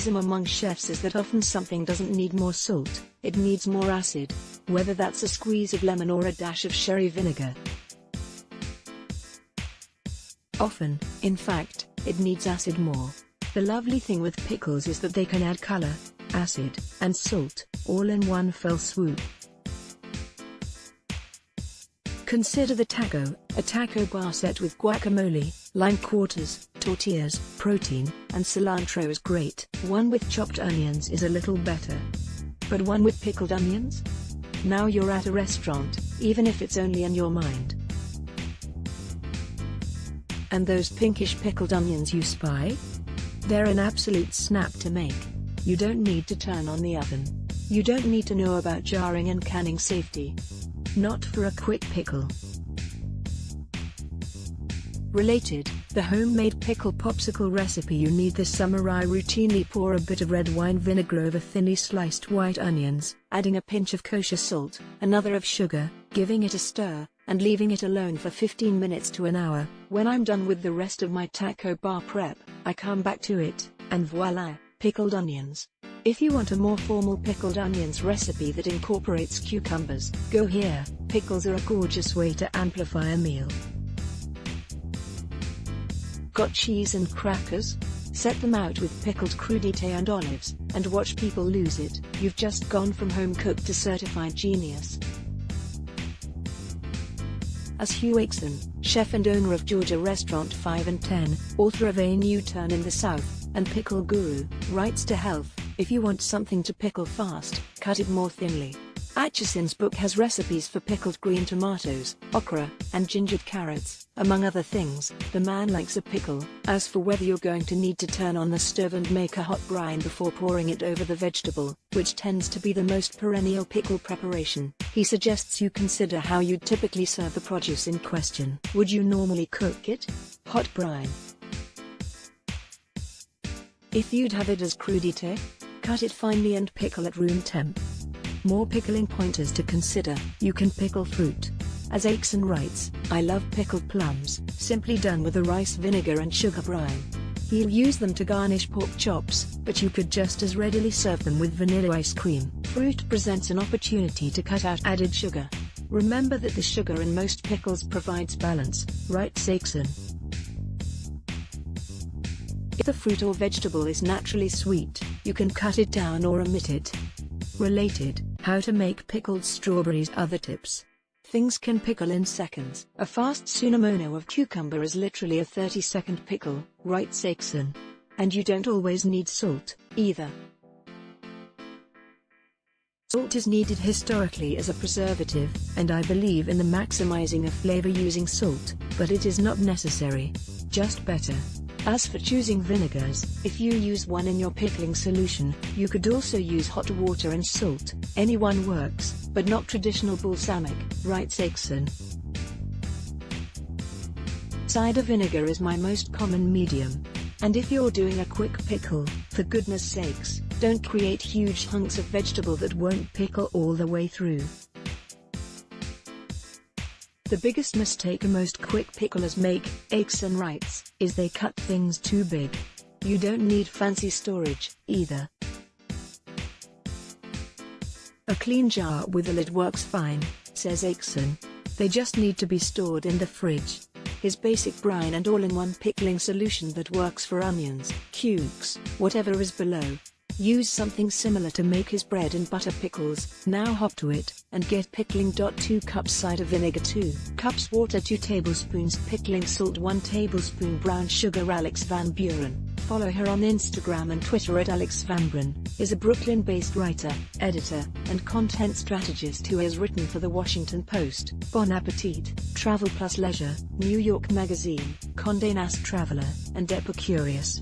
criticism among chefs is that often something doesn't need more salt, it needs more acid. Whether that's a squeeze of lemon or a dash of sherry vinegar. Often, in fact, it needs acid more. The lovely thing with pickles is that they can add color, acid, and salt, all in one fell swoop. Consider the taco, a taco bar set with guacamole, lime quarters, tortillas, protein, and cilantro is great. One with chopped onions is a little better. But one with pickled onions? Now you're at a restaurant, even if it's only in your mind. And those pinkish pickled onions you spy? They're an absolute snap to make. You don't need to turn on the oven. You don't need to know about jarring and canning safety. Not for a quick pickle. Related, the homemade pickle popsicle recipe. You need this summer. I routinely pour a bit of red wine vinegar over thinly sliced white onions, adding a pinch of kosher salt, another of sugar, giving it a stir, and leaving it alone for 15 minutes to an hour. When I'm done with the rest of my taco bar prep, I come back to it, and voila, pickled onions. If you want a more formal pickled onions recipe that incorporates cucumbers, go here. Pickles are a gorgeous way to amplify a meal. Got cheese and crackers? Set them out with pickled crudité and olives, and watch people lose it. You've just gone from home cook to certified genius. As Hugh Akeson, chef and owner of Georgia Restaurant 5 and 10, author of A New Turn in the South, and pickle guru, writes to Health, if you want something to pickle fast, cut it more thinly. Atchison's book has recipes for pickled green tomatoes, okra, and gingered carrots, among other things. The man likes a pickle. As for whether you're going to need to turn on the stove and make a hot brine before pouring it over the vegetable, which tends to be the most perennial pickle preparation, he suggests you consider how you'd typically serve the produce in question. Would you normally cook it? Hot brine. If you'd have it as crudité, cut it finely and pickle at room temp. More pickling pointers to consider. You can pickle fruit. As Akeson writes, I love pickled plums, simply done with a rice vinegar and sugar brine. He'll use them to garnish pork chops, but you could just as readily serve them with vanilla ice cream. Fruit presents an opportunity to cut out added sugar. Remember that the sugar in most pickles provides balance, writes Akeson. If the fruit or vegetable is naturally sweet, you can cut it down or omit it. Related, how to make pickled strawberries. Other tips. Things can pickle in seconds. A fast tsunamono of cucumber is literally a 30-second pickle, writes Akeson. And you don't always need salt, either. Salt is needed historically as a preservative, and I believe in the maximizing of flavor using salt, but it is not necessary. Just better. As for choosing vinegars, if you use one in your pickling solution, you could also use hot water and salt. Any one works, but not traditional balsamic, writes Akeson. Cider vinegar is my most common medium. And if you're doing a quick pickle, for goodness sakes, don't create huge hunks of vegetable that won't pickle all the way through. The biggest mistake most quick picklers make, Akeson writes, is they cut things too big. You don't need fancy storage, either. A clean jar with a lid works fine, says Akeson. They just need to be stored in the fridge. His basic brine and all-in-one pickling solution that works for onions, cukes, whatever is below. Use something similar to make his bread and butter pickles. Now hop to it, and get pickling. 2 cups cider vinegar, 2 cups water, 2 tablespoons pickling salt, 1 tablespoon brown sugar. Alex Van Buren, follow her on Instagram and Twitter at Alex Van Buren, is a Brooklyn-based writer, editor, and content strategist who has written for The Washington Post, Bon Appetit, Travel Plus Leisure, New York Magazine, Condé Nast Traveler, and Epicurious.